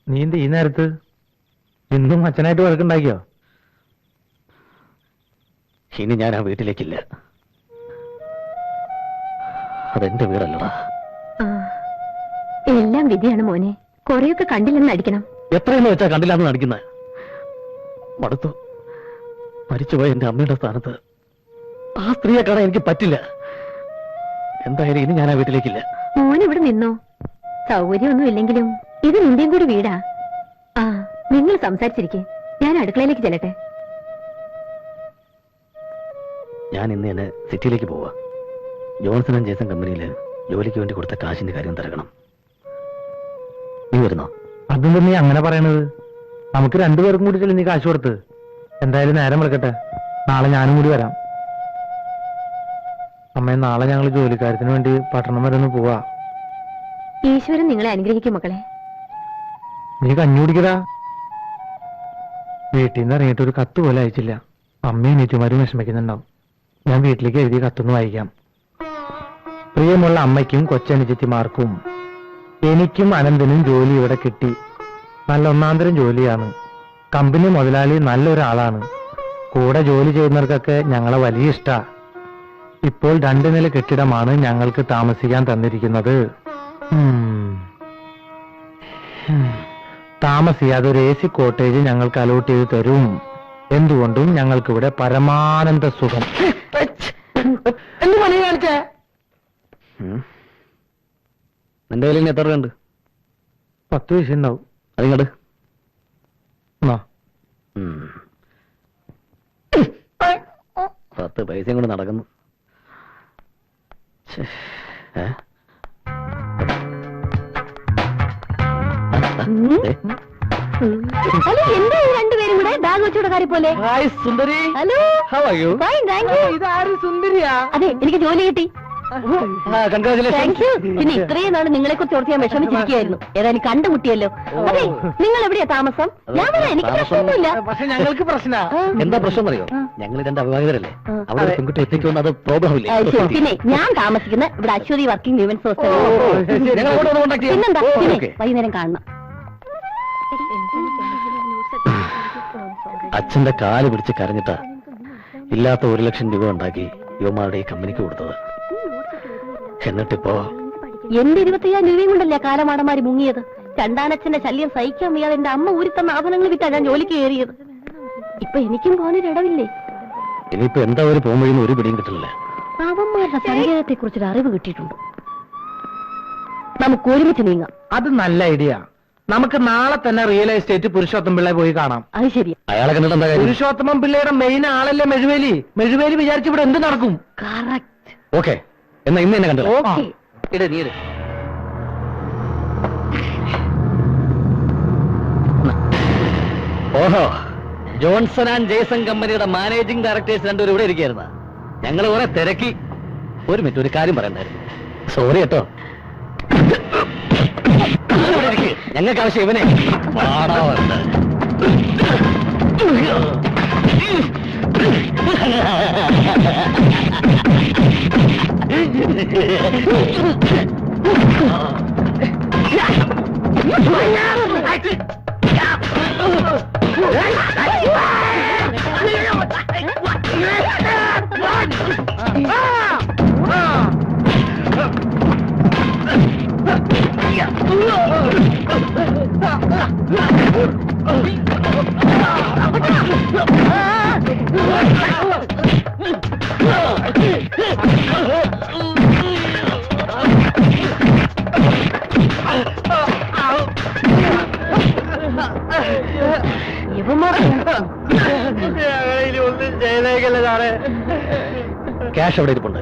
നീ എന്ത് ഈ നേരത്ത് ഇന്നും അച്ഛനായിട്ട് വഴക്കുണ്ടാക്കിയോ? ഇനി ഞാൻ ആ വീട്ടിലേക്കില്ല. അതെന്റെ വീടല്ലടാ. എല്ലാം വിധിയാണ് മോനെ. കൊറേയൊക്കെ കണ്ടില്ലെന്ന് അടിക്കണം. എത്രയെന്ന് വെച്ചാ കണ്ടില്ലാന്ന് നടിക്കുന്നത്? മടുത്തു. മരിച്ചുപോയ എന്റെ അമ്മയുടെ സ്ഥാനത്ത് ആ സ്ത്രീയെ കാണാൻ എനിക്ക് പറ്റില്ല. എന്തായാലും ഇനി ഞാൻ ആ വീട്ടിലേക്കില്ല. മോൻ ഇവിടെ നിന്നോ. സൗകര്യമൊന്നും ഇല്ലെങ്കിലും ഇത് നിന്റെയും കൂടി വീടാ. ആ, നിങ്ങൾ സംസാരിച്ചിരിക്കെ, ഞാൻ അടുക്കളയിലേക്ക് ചെല്ലട്ടെ. ഞാൻ ഇന്ന് തന്നെ സിറ്റിയിലേക്ക് പോവാ. ജോൺസൺ ആൻഡ് ജേസൺ കമ്പനിയിൽ ജോലിക്ക് വേണ്ടി കൊടുത്ത കാശിന്റെ കാര്യം തിരക്കണം. നീ വരുന്നോ? അതെന്താ നീ അങ്ങനെ പറയണത്? നമുക്ക് രണ്ടുപേർക്കും കൂടി ചെല്ലി നീ കാശ് കൊടുത്ത്. എന്തായാലും നേരം വിളിക്കട്ടെ, നാളെ ഞാനും കൂടി വരാം. അമ്മേ, നാളെ ഞങ്ങൾ ജോലിക്കാര്യത്തിന് വേണ്ടി പട്ടണം വരെ ഒന്ന് പോവാ. ഈശ്വരൻ നിങ്ങളെ അനുഗ്രഹിക്കും മക്കളെ. നീ കഞ്ഞി കുടിക്കടാ. വീട്ടിൽ നിന്ന് ഇറങ്ങിയിട്ട് ഒരു കത്ത് പോലെ അയച്ചില്ല. അമ്മയും നീറ്റുമാരും വിഷമിക്കുന്നുണ്ടാവും. ഞാൻ വീട്ടിലേക്ക് എഴുതിയ കത്തൊന്ന് വായിക്കാം. പ്രിയമുള്ള അമ്മയ്ക്കും കൊച്ചനുജത്തിമാർക്കും, എനിക്കും അനന്തനും ജോലി ഇവിടെ കിട്ടി. നല്ല ഒന്നാന്തരം ജോലിയാണ്. കമ്പനി മുതലാളി നല്ലൊരാളാണ്. കൂടെ ജോലി ചെയ്യുന്നവർക്കൊക്കെ ഞങ്ങളെ വലിയ ഇഷ്ടാ. ഇപ്പോൾ 2 നില കെട്ടിടമാണ് ഞങ്ങൾക്ക് താമസിക്കാൻ തന്നിരിക്കുന്നത്. താമസിയാതെ ഒരു AC കോട്ടേജ് ഞങ്ങൾക്ക് അലോട്ട് ചെയ്ത് തരും. എന്തുകൊണ്ടും ഞങ്ങൾക്കിവിടെ പരമാനന്ദ സുഖം. നിന്റെ കയ്യിൽ എത്ര ഉണ്ട്? 10 പൈസ ഉണ്ടാവും. അതിങ്ങട് 10 പൈസയും കൊണ്ട് നടക്കുന്നു. ഹലോ, എന്താ ഈ രണ്ടുപേരും കൂടെ ബാഗ് വെച്ചോടെ കാര്യം പോലെ? സുന്ദരി, ഹലോ, ഫൈൻ, താങ്ക് യു. ഇതാര് സുന്ദരിയാ? അതെ, എനിക്ക് ജോലി കിട്ടി. Thank you. പിന്നെ ഇത്രയും നാള് നിങ്ങളെ കുറിച്ച് ഓർത്ത് ഞാൻ വിഷമിച്ചിരിക്കുകയായിരുന്നു. ഏതായാലും കണ്ടുമുട്ടിയല്ലോ. അതെ, നിങ്ങൾ എവിടെയാ താമസം? ഞാൻ വരാം, എനിക്ക് പ്രശ്നമൊന്നുമില്ല. പക്ഷെ ഞങ്ങൾക്ക് പ്രശ്ന. എന്താ പ്രശ്നം അറിയോ? ഞങ്ങൾ 2 അവിവാഹിതരല്ലേ. അവിടെ പെൺകുട്ടി എത്തിക്കുമെന്ന് അത് പ്രോബ്ലം ഇല്ലേ? പിന്നെ ഞാൻ താമസിക്കുന്ന ഇവിടെ അശ്വതി വർക്കിംഗ് വിമൻസ് ഹോസ്റ്റൽ. പിന്നെന്താ, പിന്നെ വൈകുന്നേരം കാണണം. അച്ഛന്റെ കാല് പിടിച്ച് കരഞ്ഞിട്ടാ ഇല്ലാത്ത 1 ലക്ഷം രൂപ ഉണ്ടാക്കി യുവമാരുടെ ഈ കമ്പനിക്ക് കൊടുത്തത്. എന്നിട്ടിപ്പോ എന്റെ 25,000 രൂപയും കൊണ്ടല്ലേ കാലമാടന്മാര് മുങ്ങിയത്. രണ്ടാനച്ഛന്റെ ശല്യം സഹിക്കാൻ വയ്യാതെ എന്റെ അമ്മ ഊരിത്തന്ന ആഭരണങ്ങൾ വിറ്റാ ഞാൻ ജോലിക്ക് കയറിയത്. ഇപ്പൊ എനിക്കും പോകാനൊരിടവില്ലേ. ഇനിയിപ്പോ എന്താ ഒരു പോകുമ്പോഴൊന്നും ഒരു പിടിയും കിട്ടില്ല. അവന്മാരുടെ സങ്കേതത്തെ കുറിച്ചൊരു അറിവ് കിട്ടിയിട്ടുണ്ട്. നമുക്ക് ഒരുമിച്ച് നീങ്ങാം. അത് നല്ല ഐഡിയ. നമുക്ക് നാളെ തന്നെ റിയൽ എസ്റ്റേറ്റ് പുരുഷോത്തം പിള്ളയെ പോയി കാണാം. അത് ശരി. അയാളെ കണ്ടിട്ട് എന്താ കാര്യം? പുരുഷോത്തമൻ പിള്ളയുടെ മെയിൻ ആളല്ലേ മെഴുവേലി. മെഴുവേലി വിചാരിച്ച് ഇവിടെ എന്ത് നടക്കും? കറക്റ്റ്. ഓക്കെ, എന്നാ ഇന്ന് തന്നെ കണ്ടോ? ഓക്കെ. നീട് ഓഹോ, ജോൺസൺ ആൻഡ് ജേസൺ കമ്പനിയുടെ മാനേജിംഗ് ഡയറക്ടേഴ്സ് 2 ഇവിടെ ഇരിക്കുകയായിരുന്ന. ഞങ്ങൾ കുറെ തിരക്കി. ഒരു മിനിറ്റ്, ഒരു കാര്യം പറയണ്ടായിരുന്നു. സോറി കേട്ടോ. ഞങ്ങൾക്ക് ആവശ്യം ഇവനെ. ഒന്നും ചെയ്തേക്കല്ലേ സാറേ. ക്യാഷ് എവിടെ ഇരിപ്പുണ്ട്?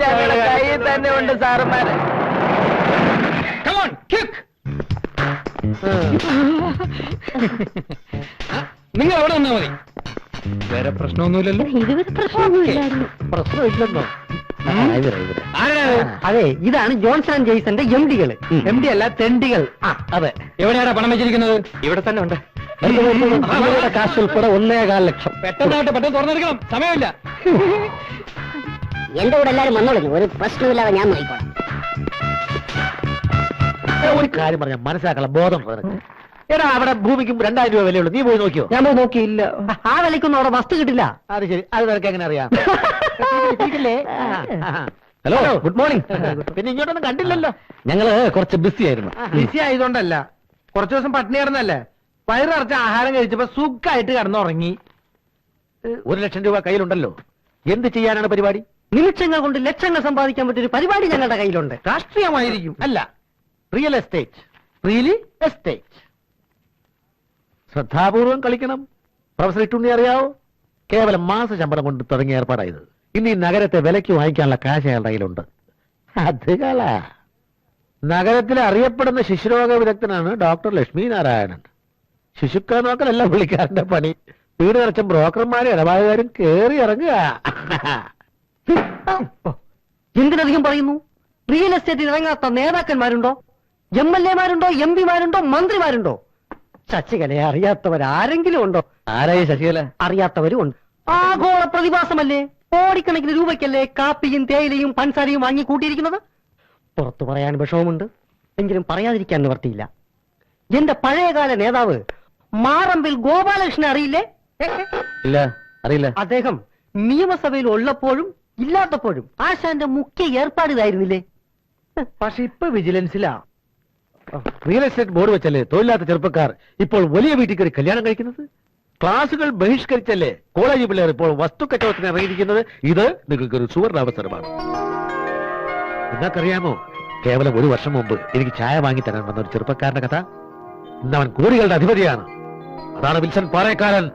ഞങ്ങളുടെ കയ്യിൽ തന്നെ ഉണ്ട് സാറന്മാരെ. നിങ്ങൾ അവിടെ വന്നാ മതി. വേറെ പ്രശ്നമൊന്നുമില്ലല്ലോ. ഇതുവരെ പ്രശ്നമൊന്നുമില്ലായിരുന്നു. പ്രശ്നമില്ലെന്നോ? അതെ, ഇതാണ് ജോൺസൺ ആൻഡ് ജെയ്സന്റെ MD. MD അല്ല, തെണ്ടികൾ. അതെ. എവിടെയാണ് പണം വെച്ചിരിക്കുന്നത്? ഇവിടെ തന്നെ ഉണ്ട്. കാശ് ഉൾപ്പെടെ 1.25 ലക്ഷം. പെട്ടെന്ന് തുറന്നെടുക്കണം, സമയമില്ല. എന്റെ കൂടെ എല്ലാരും വന്നോളൂ, ഒരു പ്രശ്നമില്ലാതെ ഞാൻ നോക്കിക്കോളാം. ഒരു കാര്യം പറഞ്ഞാൽ മനസ്സിലാക്കണം, ബോധം ഉണ്ടോ നിനക്ക്? എടാ അവിടെ ഭൂമിക്കും 2000 രൂപ വിലയുള്ളൂ, നീ പോയി നോക്കിയോ? ഞാൻ പോയി നോക്കിയില്ല. ആ വിലയ്ക്കൊന്നും അവിടെ വസ്തു കിട്ടില്ല. അത് ശരി, അത് നിനക്ക് എങ്ങനെ അറിയാം? Hello, good morning. പിന്നെ ഇങ്ങോട്ടൊന്നും കണ്ടില്ലല്ലോ. ഞങ്ങള് കുറച്ച് ബിസി ആയിരുന്നു. ബിസി ആയതുകൊണ്ടല്ല, കുറച്ചു ദിവസം പട്ടിണി കിടന്നല്ലേ, വയറിറച്ച ആഹാരം കഴിച്ചപ്പോ സുഖമായിട്ട് കിടന്നുറങ്ങി. 1 ലക്ഷം രൂപ കയ്യിലുണ്ടല്ലോ, എന്ത് ചെയ്യാനാണ് പരിപാടി? നിമിഷങ്ങൾ കൊണ്ട് ലക്ഷങ്ങൾ സമ്പാദിക്കാൻ പറ്റിയൊരു പരിപാടി ഞങ്ങളുടെ കയ്യിലുണ്ട്. രാഷ്ട്രീയമായിരിക്കും. അല്ല, റിയൽ എസ്റ്റേറ്റ്. റിയലി? എസ്റ്റേറ്റ്. ശ്രദ്ധാപൂർവം കളിക്കണം. പ്രൊഫസർ ഇട്ടുണ്ണി അറിയാവോ? കേവലം മാസ ശമ്പളം കൊണ്ട് തുടങ്ങിയ ഏർപ്പാടായത്. ഇന്ന് ഈ നഗരത്തെ വിലയ്ക്ക് വാങ്ങിക്കാനുള്ള കാശ് അയാളുടെ കയ്യിലുണ്ട്. അത് കള. നഗരത്തിലെ അറിയപ്പെടുന്ന ശിശുരോഗ വിദഗ്ധനാണ് ഡോക്ടർ ലക്ഷ്മി നാരായണൻ. ശിശുക്കളെ നോക്കലല്ല പുള്ളിക്കാരന്റെ പണി. വീട് നിറച്ച ബ്രോക്കർമാരും ഇടപാടുകാരും കേറി ഇറങ്ങുക. എന്തിനധികം പറയുന്നു? റിയൽ എസ്റ്റേറ്റിൽ ഇറങ്ങാത്ത നേതാക്കന്മാരുണ്ടോ? MLA-മാരുണ്ടോ? MP-മാരുണ്ടോ? മന്ത്രിമാരുണ്ടോ? ശശികലയെ അറിയാത്തവരാരെങ്കിലും ഉണ്ടോ? ആരായി ശശികല? അറിയാത്തവരും ഉണ്ട്. ആഗോള പ്രതിഭാസമല്ലേ? കോടിക്കണക്കിന് രൂപയ്ക്കല്ലേ കാപ്പിയും തേയിലയും പഞ്ചസാരയും വാങ്ങി കൂട്ടിയിരിക്കുന്നത്? പുറത്തു പറയാൻ വിഷമമുണ്ട്, എങ്കിലും പറയാതിരിക്കാൻ നിവർത്തിയില്ല. എന്റെ പഴയകാല നേതാവ് മാറമ്പിൽ ഗോപാലകൃഷ്ണൻ അറിയില്ലേ? ഇല്ല, അറിയില്ല. അദ്ദേഹം നിയമസഭയിൽ ഉള്ളപ്പോഴും ഇല്ലാത്തപ്പോഴും ആശാന്റെ മുഖ്യ ഏർപ്പാട് ഇതായിരുന്നില്ലേ? പക്ഷെ ഇപ്പൊ വിജിലൻസിലാ. റിയൽ എസ്റ്റേറ്റ് ബോർഡ് വെച്ചല്ലേ തൊഴിലാത്ത ചെറുപ്പക്കാർ ഇപ്പോൾ വലിയ വീട്ടിൽ കയറി കല്യാണം കഴിക്കുന്നത്? ക്ലാസുകൾ ബഹിഷ്കരിച്ചല്ലേ കോളേജ് പിള്ളേർ ഇപ്പോൾ വസ്തു കച്ചവടത്തിന് ഇറങ്ങിയിരിക്കുന്നത്? ഇത് നിങ്ങൾക്കൊരു സുവർണാവസരമാണ്. നിങ്ങൾക്കറിയാമോ, കേവലം 1 വർഷം മുമ്പ് എനിക്ക് ചായ വാങ്ങി തരാൻ വന്ന ഒരു ചെറുപ്പക്കാരന്റെ കഥ? ഇന്നവൻ കോടികളുടെ അധിപതിയാണ്. അതാണ് വിൽസൺ പാറേക്കാരൻ.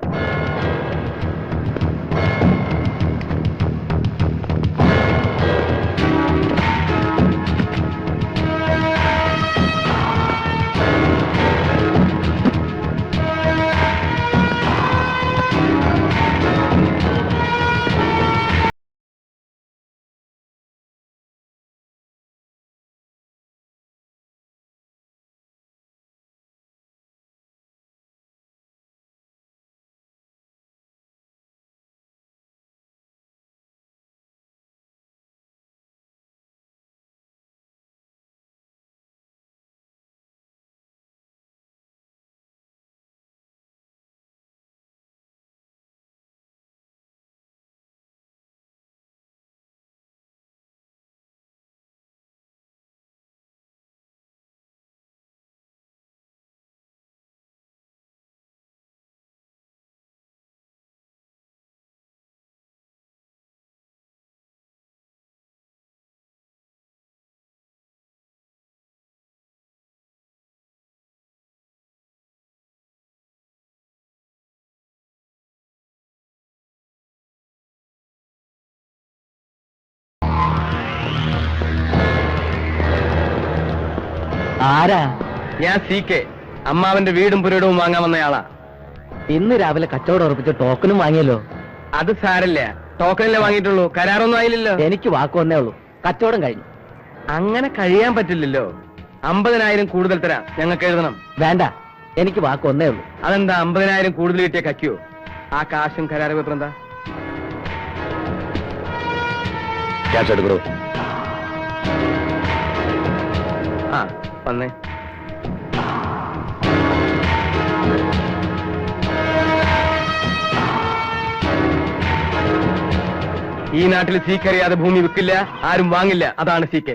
ആരാ? ഞാൻ CK, അമ്മാവന്റെ വീടും പുരയിടവും വാങ്ങാൻ വന്നയാളാ. ഇന്ന് രാവിലെ കച്ചവടം ഉറപ്പിച്ച ടോക്കണും വാങ്ങിയല്ലോ. അത് സാരല്ല, ടോക്കനല്ലേ വാങ്ങിയിട്ടുള്ളൂ, കരാറൊന്നും ആയില്ലല്ലോ. എനിക്ക് വാക്ക് വന്നേ ഉള്ളൂ, കച്ചവടം കഴിഞ്ഞു. അങ്ങനെ കഴിയാൻ പറ്റില്ലല്ലോ. 50,000 കൂടുതൽ തരാം, ഞങ്ങൾക്ക് എഴുതണം. വേണ്ട, എനിക്ക് വാക്ക് വന്നേ ഉള്ളൂ. അതെന്താ 50,000 കൂടുതൽ കിട്ടിയ കയ്ക്കോ? ആ കാശും കരാറ് പേപ്പർ എന്താ? ക്യാഷ് എടുക്കണോ? ആ വന്നേ. ഈ നാട്ടിൽ CK അറിയാതെ ഭൂമി വിൽക്കില്ല, ആരും വാങ്ങില്ല. അതാണ് CK.